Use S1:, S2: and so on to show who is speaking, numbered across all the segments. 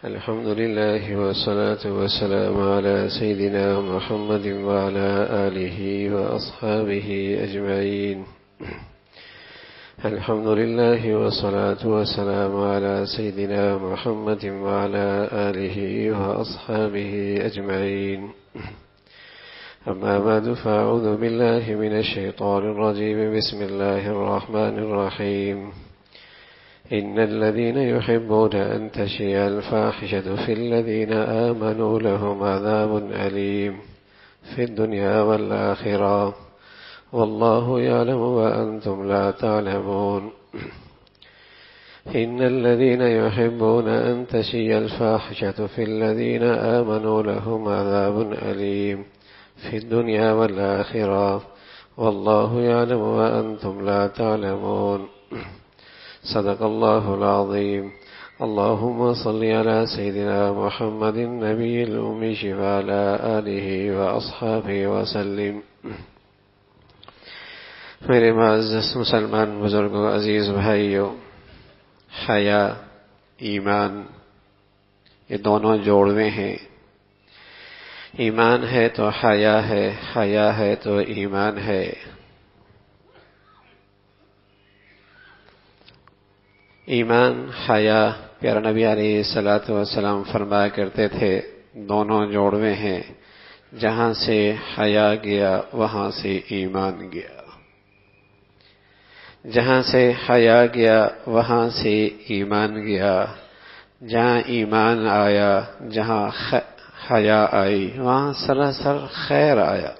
S1: الحمد لله والصلاة والسلام على سيدنا محمد وعلى آله وأصحابه أجمعين. الحمد لله والصلاة والسلام على سيدنا محمد وعلى آله وأصحابه أجمعين. أما بعد فأعوذ بالله من الشيطان الرجيم. بسم الله الرحمن الرحيم. إن الذين يحبون أن تشيع الفاحشة في الذين آمنوا لهم عذاب أليم في الدنيا والآخرة والله يعلم وأنتم لا تعلمون. إن الذين يحبون أن تشيع الفاحشة في الذين آمنوا لهم عذاب أليم في الدنيا والآخرة والله يعلم وأنتم لا تعلمون. صدق الله العظيم. اللهم صل على سيدنا محمد النبي الأمي وعلى آله وأصحابه وسلم. میرے معزز مسلمان بزرگوں، عزیز بھائیوں، حیا، ایمان، یہ دونوں جوڑوے ہیں. ایمان ہے تو حیا ہے، حیا ہے تو ایمان ہے. ایمان، حیا، پیارا نبی علیہ الصلوۃ والسلام فرمایا کرتے تھے دونوں جوڑوے ہیں. جہاں سے حیا گیا وہاں سے ایمان گیا. جہاں سے حیا گیا وہاں سے ایمان گیا. جہاں ایمان آیا، جہاں حیا آئی، وہاں سراسر خیر آیا.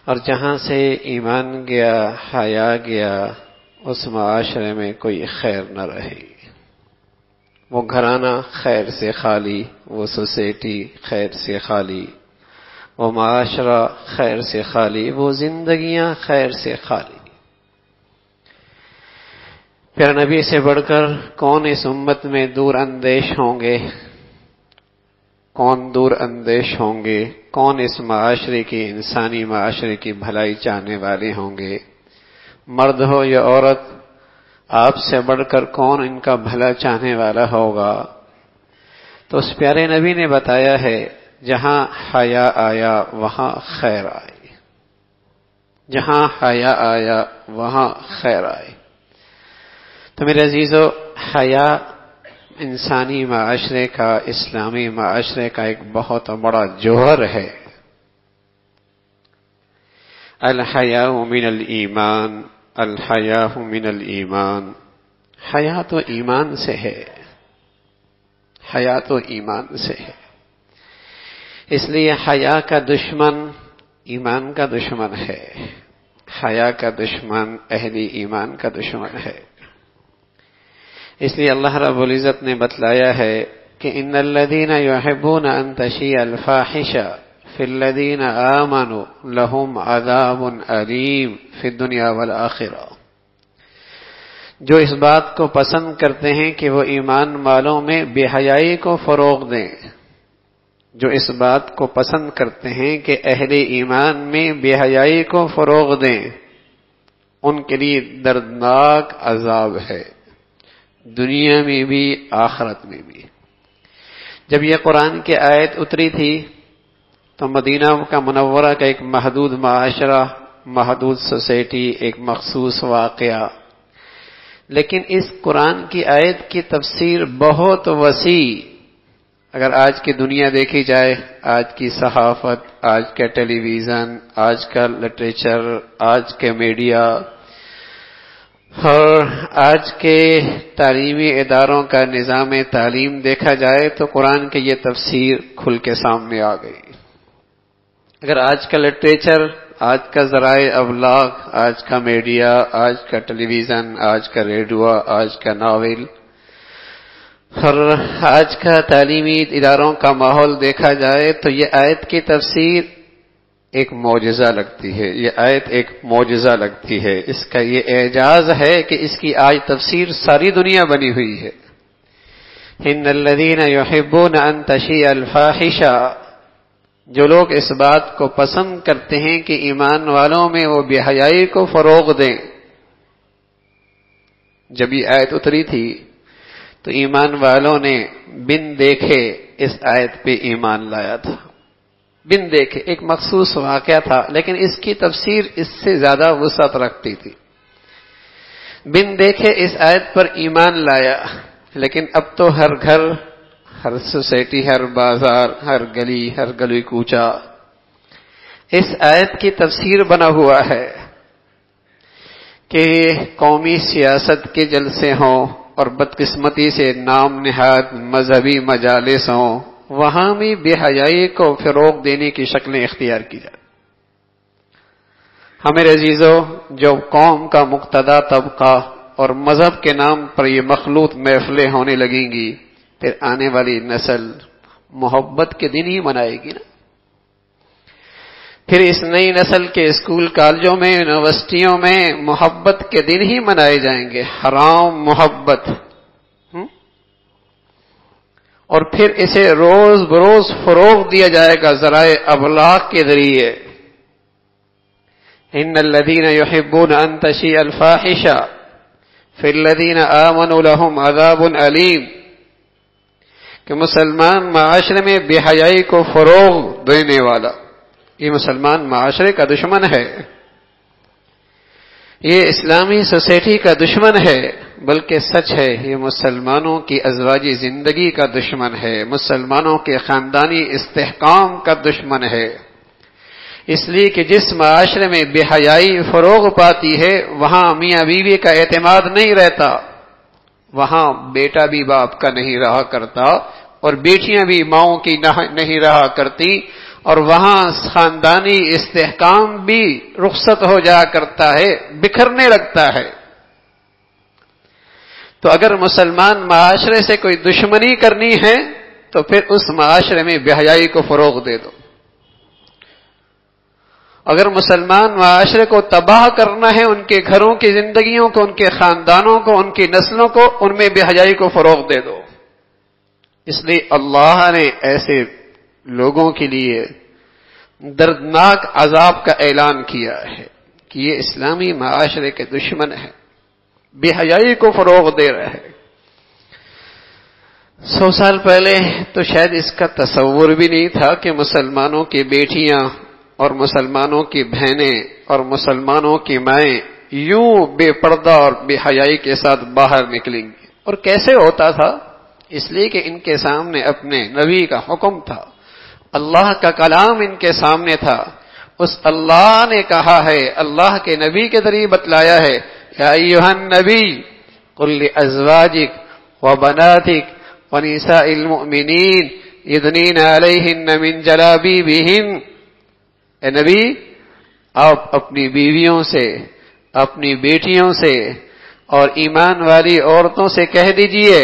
S1: اور جہاں سے ایمان گیا، حیا گیا، اس معاشرے میں کوئی خیر نہ رہی. وہ گھرانہ خیر سے خالی، وہ سوسائٹی خیر سے خالی، وہ معاشرہ خیر سے خالی، وہ زندگیاں خیر سے خالی. پیارے نبی سے بڑھ کر کون اس امت میں دور اندیش ہوں گے؟ کون دور اندیش ہوں گے؟ کون اس معاشرے کی، انسانی معاشرے کی بھلائی چاہنے والے ہوں گے؟ مرد ہو یا عورت، آپ سے بڑھ کر کون ان کا بھلا چاہنے والا ہوگا؟ تو اس پیارے نبی نے بتایا ہے جہاں حیا آیا وہاں خیر آئی. جہاں حیا آیا وہاں خیر آئی. تو میرے عزیزو، حیا انسانی معاشرے کا، اسلامی معاشرے کا ایک بہت بڑا جوہر ہے. الحیاء من الایمان، الحیاء من الایمان. حیا تو ایمان سے ہے، حیا تو ایمان سے ہے. اس لیے حیا کا دشمن ایمان کا دشمن ہے. حیا کا دشمن اہل ایمان کا دشمن ہے. اس لیے اللہ رب العزت نے بتلایا ہے کہ ان الذین یحبون ان تشیع الفاحشہ فی الذین آمنوا لہم عذاب علیم فی الدنیا والآخرہ. جو اس بات کو پسند کرتے ہیں کہ وہ ایمان والوں میں بے حیائی کو فروغ دیں، جو اس بات کو پسند کرتے ہیں کہ اہل ایمان میں بے حیائی کو فروغ دیں، ان کے لیے دردناک عذاب ہے، دنیا میں بھی آخرت میں بھی. جب یہ قرآن کی آیت اتری تھی تو مدینہ کا منورہ کا ایک محدود معاشرہ، محدود سوسائٹی، ایک مخصوص واقعہ، لیکن اس قرآن کی آیت کی تفسیر بہت وسیع. اگر آج کی دنیا دیکھی جائے، آج کی صحافت، آج کا ٹیلی ویژن، آج کا لٹریچر، آج کے میڈیا اور آج کے تعلیمی اداروں کا نظام تعلیم دیکھا جائے تو قرآن کی یہ تفسیر کھل کے سامنے آ گئی. اگر آج کا لٹریچر، آج کا ذرائع ابلاغ، آج کا میڈیا، آج کا ٹیلی ویژن، آج کا ریڈیو، آج کا ناول اور آج کا تعلیمی اداروں کا ماحول دیکھا جائے تو یہ آیت کی تفسیر ایک معجزہ لگتی ہے. یہ آیت ایک معجزہ لگتی ہے. اس کا یہ اعجاز ہے کہ اس کی آج تفسیر ساری دنیا بنی ہوئی ہے. ان الذین یحبون ان تشیع الفاحشہ، جو لوگ اس بات کو پسند کرتے ہیں کہ ایمان والوں میں وہ بے حیائی کو فروغ دیں. جب یہ آیت اتری تھی تو ایمان والوں نے بن دیکھے اس آیت پہ ایمان لایا تھا. بن دیکھے ایک مخصوص واقعہ تھا، لیکن اس کی تفسیر اس سے زیادہ وسعت رکھتی تھی. بن دیکھے اس آیت پر ایمان لایا، لیکن اب تو ہر گھر، ہر سوسائٹی، ہر بازار، ہر گلی، ہر گلی کوچا اس آیت کی تفسیر بنا ہوا ہے کہ قومی سیاست کے جلسے ہوں اور بدقسمتی سے نام نہاد مذہبی مجالس ہوں، وہاں بھی بے حیائی کو فروغ دینے کی شکلیں اختیار کی جائیں. ہمارے عزیزو، جو قوم کا مقتدی طبقہ اور مذہب کے نام پر یہ مخلوط محفلیں ہونے لگیں گی، پھر آنے والی نسل محبت کے دن ہی منائے گی نا. پھر اس نئی نسل کے اسکول کالجوں میں، یونیورسٹیوں میں محبت کے دن ہی منائے جائیں گے، حرام محبت. اور پھر اسے روز بروز فروغ دیا جائے گا ذرائع ابلاغ کے ذریعے. ان الذين يحبون ان تشيع الفاحشة في الذين آمنوا لهم عذاب علیم، کہ مسلمان معاشرے میں بے حیائی کو فروغ دینے والا یہ مسلمان معاشرے کا دشمن ہے، یہ اسلامی سوسائٹی کا دشمن ہے، بلکہ سچ ہے یہ مسلمانوں کی ازواجی زندگی کا دشمن ہے، مسلمانوں کے خاندانی استحکام کا دشمن ہے. اس لیے کہ جس معاشرے میں بے حیائی فروغ پاتی ہے، وہاں میاں بیوی کا اعتماد نہیں رہتا، وہاں بیٹا بھی باپ کا نہیں رہا کرتا اور بیٹیاں بھی ماؤں کی نہیں رہا کرتی، اور وہاں خاندانی استحکام بھی رخصت ہو جایا کرتا ہے، بکھرنے لگتا ہے. تو اگر مسلمان معاشرے سے کوئی دشمنی کرنی ہے تو پھر اس معاشرے میں بے حیائی کو فروغ دے دو. اگر مسلمان معاشرے کو تباہ کرنا ہے، ان کے گھروں کی زندگیوں کو، ان کے خاندانوں کو، ان کی نسلوں کو، ان میں بے حیائی کو فروغ دے دو. اس لیے اللہ نے ایسے لوگوں کے لیے دردناک عذاب کا اعلان کیا ہے کہ یہ اسلامی معاشرے کے دشمن ہے، بے حیائی کو فروغ دے رہے ہیں. 100 سال پہلے تو شاید اس کا تصور بھی نہیں تھا کہ مسلمانوں کی بیٹیاں اور مسلمانوں کی بہنیں اور مسلمانوں کی مائیں یوں بے پردہ اور بے حیائی کے ساتھ باہر نکلیں گی. اور کیسے ہوتا تھا؟ اس لیے کہ ان کے سامنے اپنے نبی کا حکم تھا، اللہ کا کلام ان کے سامنے تھا. اس اللہ نے کہا ہے، اللہ کے نبی کے ذریعے بتلایا ہے، یا ایھا النبی قل لازواجک وبناتک ونساء المؤمنین یدنین علیہن من جلابیبہن. اے نبی، آپ اپنی بیویوں سے، اپنی بیٹیوں سے اور ایمان والی عورتوں سے کہہ دیجئے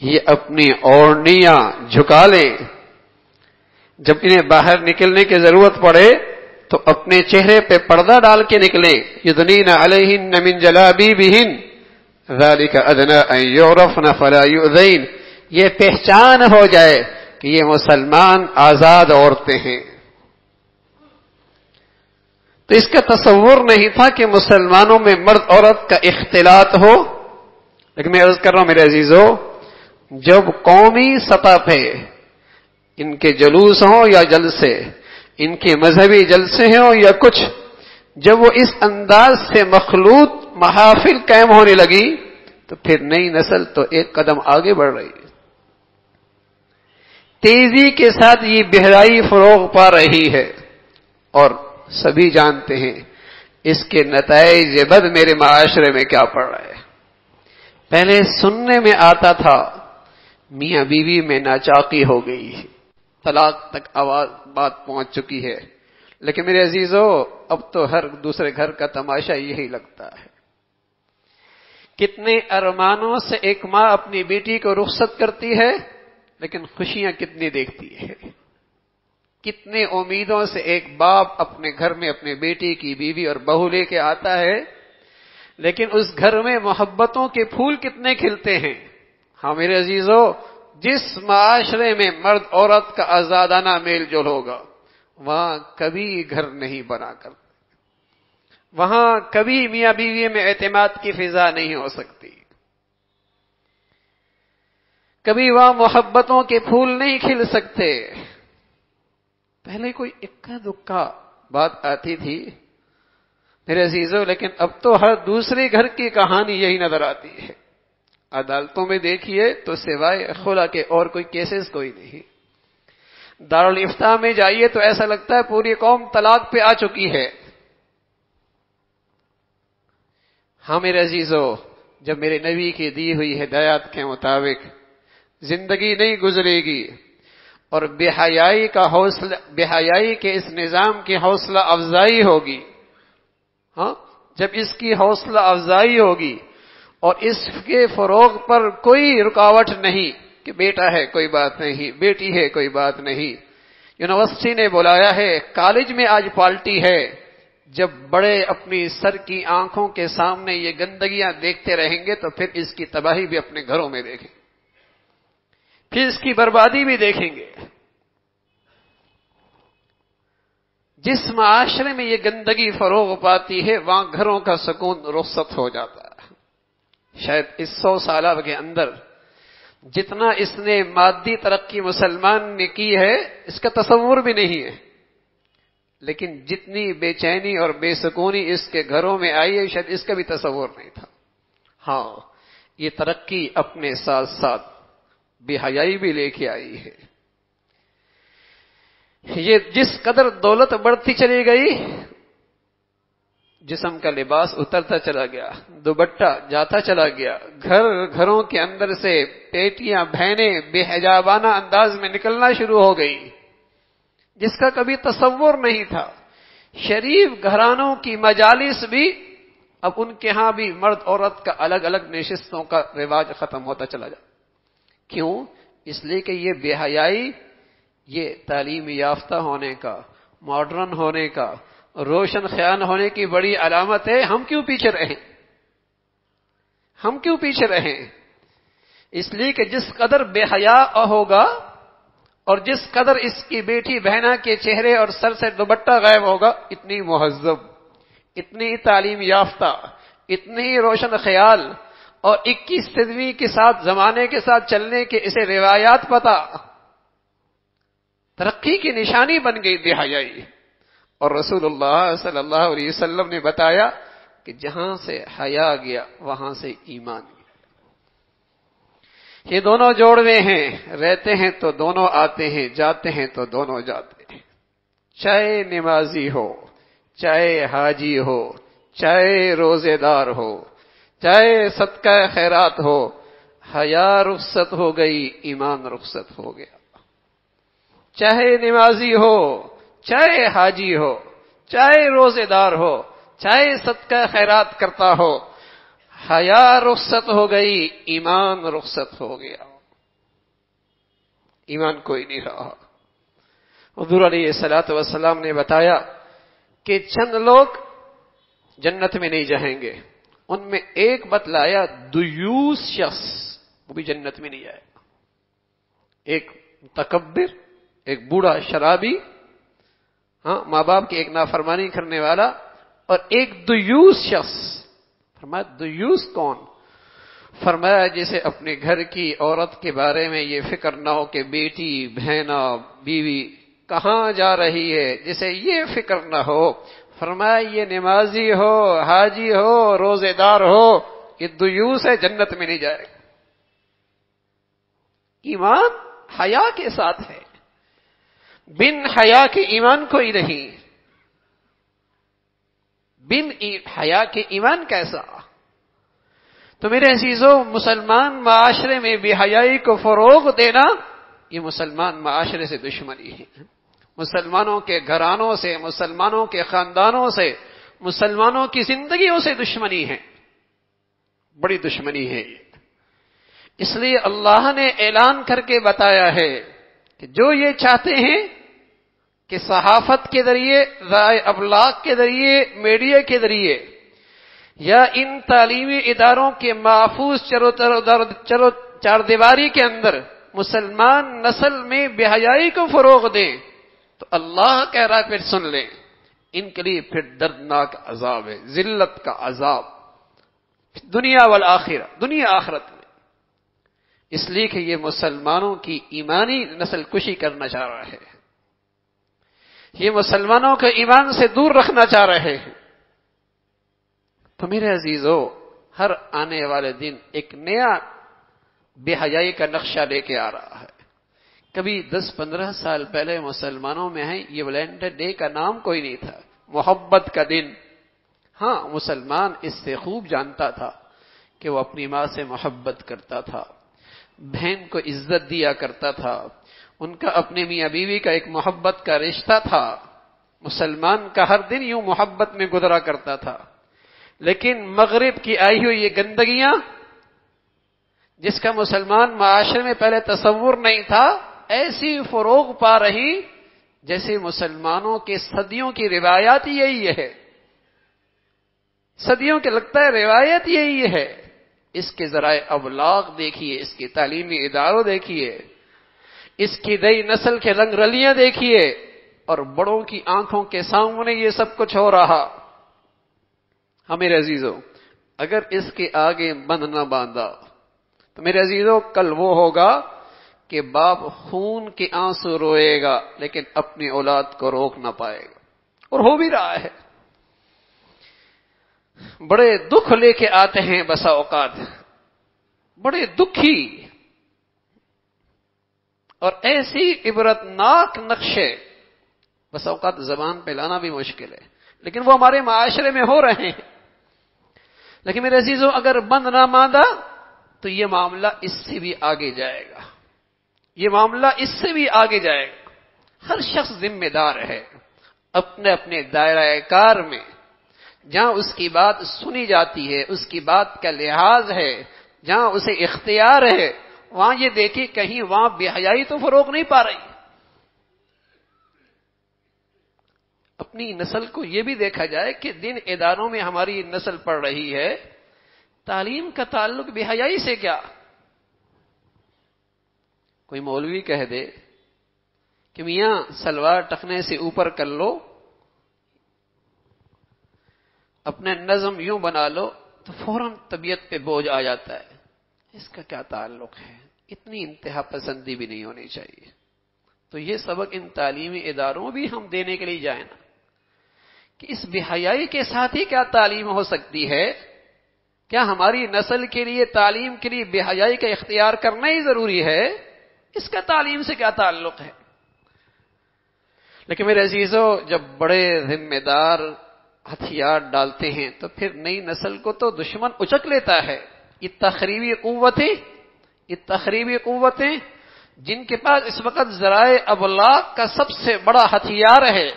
S1: یہ اپنی اوڑھنیاں جھکا لیں، جب انہیں باہر نکلنے کی ضرورت پڑے تو اپنے چہرے پہ پردہ ڈال کے نکلیں. یدنین علیہن من جلابیبہن ذالک ادنی ان یعرفن فلا یؤذین، یہ پہچان ہو جائے کہ یہ مسلمان آزاد عورتیں ہیں. تو اس کا تصور نہیں تھا کہ مسلمانوں میں مرد عورت کا اختلاط ہو. لیکن میں عرض کر رہا ہوں میرے عزیزو، جب قومی سطح پہ ان کے جلوس ہوں یا جلسے، ان کے مذہبی جلسے ہوں یا کچھ، جب وہ اس انداز سے مخلوط محافل قائم ہونے لگی تو پھر نئی نسل تو ایک قدم آگے بڑھ رہی ہے. تیزی کے ساتھ یہ بہرائی فروغ پا رہی ہے، اور سبھی جانتے ہیں اس کے نتائج بد میرے معاشرے میں کیا پڑ رہا ہے. پہلے سننے میں آتا تھا میاں بیوی میں ناچاقی ہو گئی، طلاق تک آواز بات پہنچ چکی ہے. لیکن میرے عزیزو، اب تو ہر دوسرے گھر کا تماشا یہی لگتا ہے. کتنے ارمانوں سے ایک ماں اپنی بیٹی کو رخصت کرتی ہے، لیکن خوشیاں کتنی دیکھتی ہے. کتنے امیدوں سے ایک باپ اپنے گھر میں اپنے بیٹی کی بیوی اور بہو لے کے آتا ہے، لیکن اس گھر میں محبتوں کے پھول کتنے کھلتے ہیں. ہاں میرے عزیزو، جس معاشرے میں مرد عورت کا آزادانہ میل جول ہوگا، وہاں کبھی گھر نہیں بنا کر، وہاں کبھی میاں بیوی میں اعتماد کی فضا نہیں ہو سکتی. کبھی وہاں محبتوں کے پھول نہیں کھل سکتے. پہلے کوئی اکا دکا بات آتی تھی میرے عزیزوں، لیکن اب تو ہر دوسرے گھر کی کہانی یہی نظر آتی ہے. عدالتوں میں دیکھیے تو سوائے خلا کے اور کوئی کیسز کوئی نہیں. دارالافتاء میں جائیے تو ایسا لگتا ہے پوری قوم طلاق پہ آ چکی ہے. ہاں میرے عزیزوں، جب میرے نبی کی دی ہوئی ہدایات کے مطابق زندگی نہیں گزرے گی اور بے حیائی کے اس نظام کی حوصلہ افزائی ہوگی، ہاں جب اس کی حوصلہ افزائی ہوگی اور اس کے فروغ پر کوئی رکاوٹ نہیں کہ بیٹا ہے کوئی بات نہیں، بیٹی ہے کوئی بات نہیں. یونیورسٹی نے بلایا ہے، کالج میں آج پارٹی ہے. جب بڑے اپنی سر کی آنکھوں کے سامنے یہ گندگیاں دیکھتے رہیں گے تو پھر اس کی تباہی بھی اپنے گھروں میں دیکھیں گے، پھر اس کی بربادی بھی دیکھیں گے. جس معاشرے میں یہ گندگی فروغ پاتی ہے وہاں گھروں کا سکون رخصت ہو جاتا ہے. شاید اس 100 سالہ کے اندر جتنا اس نے مادی ترقی مسلمان نے کی ہے اس کا تصور بھی نہیں ہے، لیکن جتنی بے چینی اور بے سکونی اس کے گھروں میں آئی ہے شاید اس کا بھی تصور نہیں تھا. ہاں یہ ترقی اپنے ساتھ ساتھ بے حیائی بھی لے کے آئی ہے. یہ جس قدر دولت بڑھتی چلی گئی، جسم کا لباس اترتا چلا گیا، دوپٹہ جاتا چلا گیا، گھروں کے اندر سے بیٹیاں بہنیں بے حجابانہ انداز میں نکلنا شروع ہو گئی جس کا کبھی تصور نہیں تھا. شریف گھرانوں کی مجالس بھی اب ان کے ہاں بھی مرد عورت کا الگ الگ نشستوں کا رواج ختم ہوتا چلا جاتا. کیوں؟ اس لیے کہ یہ بے حیائی یہ تعلیم یافتہ ہونے کا، ماڈرن ہونے کا، روشن خیال ہونے کی بڑی علامت ہے. ہم کیوں پیچھے رہیں؟ ہم کیوں پیچھے رہیں؟ اس لیے کہ جس قدر بے حیا ہوگا اور جس قدر اس کی بیٹی بہنا کے چہرے اور سر سے دوپٹہ غائب ہوگا، اتنی مہذب، اتنی تعلیم یافتہ، اتنی روشن خیال اور 21 صدی کے ساتھ زمانے کے ساتھ چلنے کے اسے روایات پتہ، ترقی کی نشانی بن گئی بے حیائی. اور رسول اللہ صلی اللہ علیہ وسلم نے بتایا کہ جہاں سے حیا گیا وہاں سے ایمان گیا. یہ دونوں جوڑوے ہیں، رہتے ہیں تو دونوں آتے ہیں، جاتے ہیں تو دونوں جاتے ہیں. چاہے نمازی ہو، چاہے حاجی ہو، چاہے روزے دار ہو، چاہے صدقہ خیرات ہو، حیا رخصت ہو گئی، ایمان رخصت ہو گیا. چاہے نمازی ہو، چاہے حاجی ہو، چاہے روزے دار ہو، چاہے صدقہ خیرات کرتا ہو، حیا رخصت ہو گئی، ایمان رخصت ہو گیا. ایمان کوئی نہیں رہا. حضور علیہ الصلوۃ والسلام نے بتایا کہ چند لوگ جنت میں نہیں جائیں گے. ان میں ایک بتلایا دیوس شخص، وہ بھی جنت میں نہیں جائے گا. ایک متکبر، ایک بوڑھا شرابی، ہاں ماں باپ کی ایک نافرمانی کرنے والا، اور ایک دیوس شخص. فرمایا دیوس کون؟ فرمایا جسے اپنے گھر کی عورت کے بارے میں یہ فکر نہ ہو کہ بیٹی بہنا بیوی کہاں جا رہی ہے، جسے یہ فکر نہ ہو. فرمایا یہ نمازی ہو، حاجی ہو، روزے دار ہو، یہ دیوس ہے، جنت میں نہیں جائے گا. ایمان حیا کے ساتھ ہے، بن حیا کے ایمان کوئی نہیں. بن حیا کے ایمان کیسا؟ تو میرے عزیزوں، مسلمان معاشرے میں بے حیائی کو فروغ دینا یہ مسلمان معاشرے سے دشمنی ہے. مسلمانوں کے گھرانوں سے، مسلمانوں کے خاندانوں سے، مسلمانوں کی زندگیوں سے دشمنی ہے، بڑی دشمنی ہے. اس لیے اللہ نے اعلان کر کے بتایا ہے کہ جو یہ چاہتے ہیں کہ صحافت کے ذریعے، رائے ابلاغ کے ذریعے، میڈیا کے ذریعے یا ان تعلیمی اداروں کے محفوظ چار دیواری کے اندر مسلمان نسل میں بے حیائی کو فروغ دیں، تو اللہ کہہ رہا ہے پھر سن لیں، ان کے لیے پھر دردناک عذاب ہے، ذلت کا عذاب، دنیا والآخرہ، دنیا آخرت میں. اس لیے کہ یہ مسلمانوں کی ایمانی نسل کشی کرنا چاہ رہا ہے، یہ مسلمانوں کو ایمان سے دور رکھنا چاہ رہے ہیں۔ تو میرے عزیزو، ہر آنے والے دن ایک نیا بے حیائی کا نقشہ لے کے آ رہا ہے۔ کبھی 10-15 سال پہلے مسلمانوں میں ہے یہ ویلنٹائن ڈے کا نام کوئی نہیں تھا، محبت کا دن۔ ہاں، مسلمان اس سے خوب جانتا تھا کہ وہ اپنی ماں سے محبت کرتا تھا، بہن کو عزت دیا کرتا تھا، ان کا اپنے میاں بیوی کا ایک محبت کا رشتہ تھا۔ مسلمان کا ہر دن یوں محبت میں گزرا کرتا تھا۔ لیکن مغرب کی آئی ہوئی یہ گندگیاں، جس کا مسلمان معاشرے میں پہلے تصور نہیں تھا، ایسی فروغ پا رہی جیسے مسلمانوں کے صدیوں کی روایات یہی ہے، صدیوں کے لگتا ہے روایت یہی ہے۔ اس کے ذرائع ابلاغ دیکھیے، اس کی تعلیمی اداروں دیکھیے، اس کی نئی نسل کے رنگ رلیاں دیکھیے، اور بڑوں کی آنکھوں کے سامنے یہ سب کچھ ہو رہا۔ میرے عزیزو، اگر اس کے آگے بند نہ باندھا تو میرے عزیزو کل وہ ہوگا کہ باپ خون کے آنسو روئے گا لیکن اپنی اولاد کو روک نہ پائے گا، اور ہو بھی رہا ہے۔ بڑے دکھ لے کے آتے ہیں بسا اوقات، بڑے دکھی اور ایسی عبرتناک نقشے بسا اوقات زبان پہ لانا بھی مشکل ہے، لیکن وہ ہمارے معاشرے میں ہو رہے ہیں۔ لیکن میرے عزیزو، اگر بند نہ باندھا تو یہ معاملہ اس سے بھی آگے جائے گا، یہ معاملہ اس سے بھی آگے جائے گا۔ ہر شخص ذمہ دار ہے اپنے اپنے دائرہ کار میں، جہاں اس کی بات سنی جاتی ہے، اس کی بات کا لحاظ ہے، جہاں اسے اختیار ہے، وہاں یہ دیکھیں کہیں وہاں بے حیائی تو فروغ نہیں پا رہی۔ اپنی نسل کو یہ بھی دیکھا جائے کہ دین اداروں میں ہماری نسل پڑھ رہی ہے، تعلیم کا تعلق بے حیائی سے کیا؟ کوئی مولوی کہہ دے کہ میاں سلوار ٹخنے سے اوپر کر لو، اپنے نظم یوں بنا لو، تو فوراً طبیعت پہ بوجھ آ جاتا ہے۔ اس کا کیا تعلق ہے؟ اتنی انتہا پسندی بھی نہیں ہونی چاہیے۔ تو یہ سبق ان تعلیمی اداروں بھی ہم دینے کے لیے جائیں نا، کہ اس بے حیائی کے ساتھ ہی کیا تعلیم ہو سکتی ہے؟ کیا ہماری نسل کے لیے تعلیم کے لیے بے حیائی کا اختیار کرنا ہی ضروری ہے؟ اس کا تعلیم سے کیا تعلق ہے؟ لیکن میرے عزیزو، جب بڑے ذمہ دار ہتھیار ڈالتے ہیں تو پھر نئی نسل کو تو دشمن اچک لیتا ہے۔ یہ تخریبی قوتیں جن کے پاس اس وقت ذرائع ابلاغ کا سب سے بڑا ہتھیار ہے،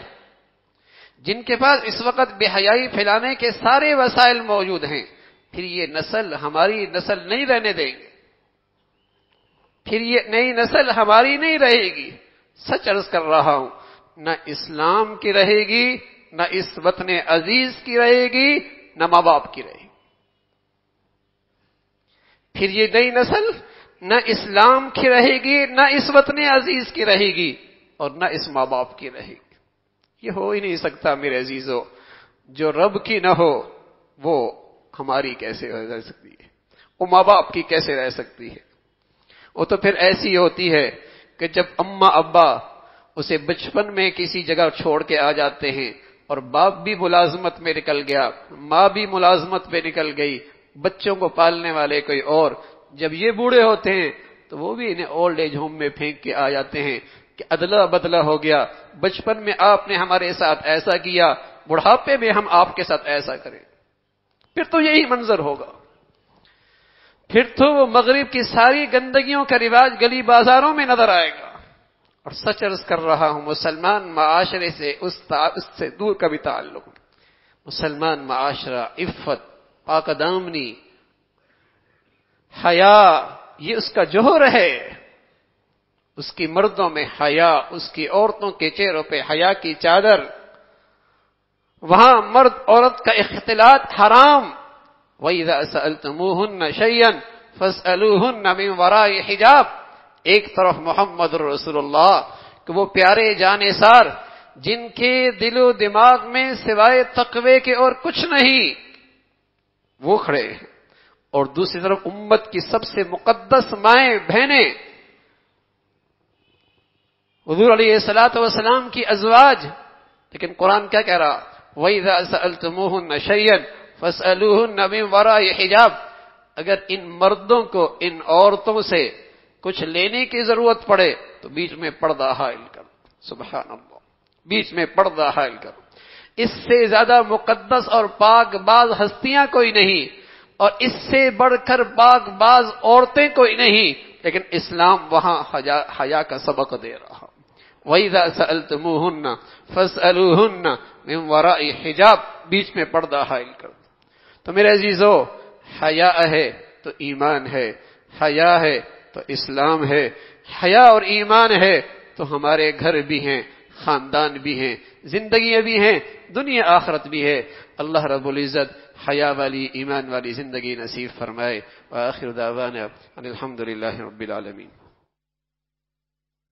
S1: جن کے پاس اس وقت بے حیائی پھیلانے کے سارے وسائل موجود ہیں، پھر یہ نسل ہماری نسل نہیں رہنے دیں گے، پھر یہ نئی نسل ہماری نہیں رہے گی۔ سچ عرض کر رہا ہوں، نہ اسلام کی رہے گی، نہ اس وطن عزیز کی رہے گی، نہ ماں باپ کی رہے گی۔ پھر یہ نئی نسل نہ اسلام کی رہے گی، نہ اس وطن عزیز کی رہے گی، اور نہ اس ماں باپ کی رہے گی۔ یہ ہو ہی نہیں سکتا میرے عزیزو۔ جو رب کی نہ ہو وہ ہماری کیسے رہ سکتی ہے؟ وہ ماں باپ کی کیسے رہ سکتی ہے؟ وہ تو پھر ایسی ہوتی ہے کہ جب اماں ابا اسے بچپن میں کسی جگہ چھوڑ کے آ جاتے ہیں، اور باپ بھی ملازمت میں نکل گیا، ماں بھی ملازمت پہ نکل گئی، بچوں کو پالنے والے کوئی اور، جب یہ بوڑھے ہوتے ہیں تو وہ بھی انہیں اولڈ ایج ہوم میں پھینک کے آ جاتے ہیں کہ ادلا بدلا ہو گیا، بچپن میں آپ نے ہمارے ساتھ ایسا کیا، بڑھاپے میں ہم آپ کے ساتھ ایسا کریں۔ پھر تو یہی منظر ہوگا، پھر تو وہ مغرب کی ساری گندگیوں کا رواج گلی بازاروں میں نظر آئے گا۔ اور سچ عرض کر رہا ہوں، مسلمان معاشرے سے اس سے دور کا بھی تعلق نہیں۔ مسلمان معاشرہ عفت، پاک دامنی، حیا، یہ اس کا جوہر ہے۔ اس کی مردوں میں حیا، اس کی عورتوں کے چہروں پہ حیا کی چادر۔ وہاں مرد عورت کا اختلاط حرام۔ وَإِذَا سَأَلْتُمُوهُنَّ شَيْئًا فَاسْأَلُوهُنَّ مِنْ وَرَاءِ حِجَابٍ۔ ایک طرف محمد رسول اللہ کہ وہ پیارے جانثار جن کے دل و دماغ میں سوائے تقوی کے اور کچھ نہیں، وہ کھڑے ہیں، اور دوسری طرف امت کی سب سے مقدس مائیں بہنیں، حضور علیہ الصلوۃ والسلام کی ازواج. لیکن قرآن کیا کہہ رہا؟ وَإِذَا سَأَلْتُمُوهُنَّ شَيْئًا فَاسْأَلُوهُنَّ مِنْ وَرَاءِ حِجَابٍ. اگر ان مردوں کو ان عورتوں سے کچھ لینے کی ضرورت پڑے تو بیچ میں پردہ حائل کرو. سبحان اللہ، بیچ میں پردہ حائل کرو. اس سے زیادہ مقدس اور پاک باز ہستیاں کوئی نہیں، اور اس سے بڑھ کر پاک باز عورتیں کوئی نہیں، لیکن اسلام وہاں حیا کا سبق دے رہا. وَإِذَا سَأَلْتُمُوهُنَّ فَاسْأَلُوهُنَّ مِنْ وَرَاءِ حِجَابٍ، بیچ میں پردہ حائل کر. تو میرے عزیزو، حیا ہے تو ایمان ہے، حیا ہے تو اسلام ہے، حیا اور ایمان ہے تو ہمارے گھر بھی ہیں، خاندان بھی ہیں، زندگیاں بھی ہیں، دنیا آخرت بھی ہے. اللہ رب العزت حیا والی ایمان والی زندگی نصیب فرمائے. وآخر دعوانا ان الحمد للہ رب العالمین.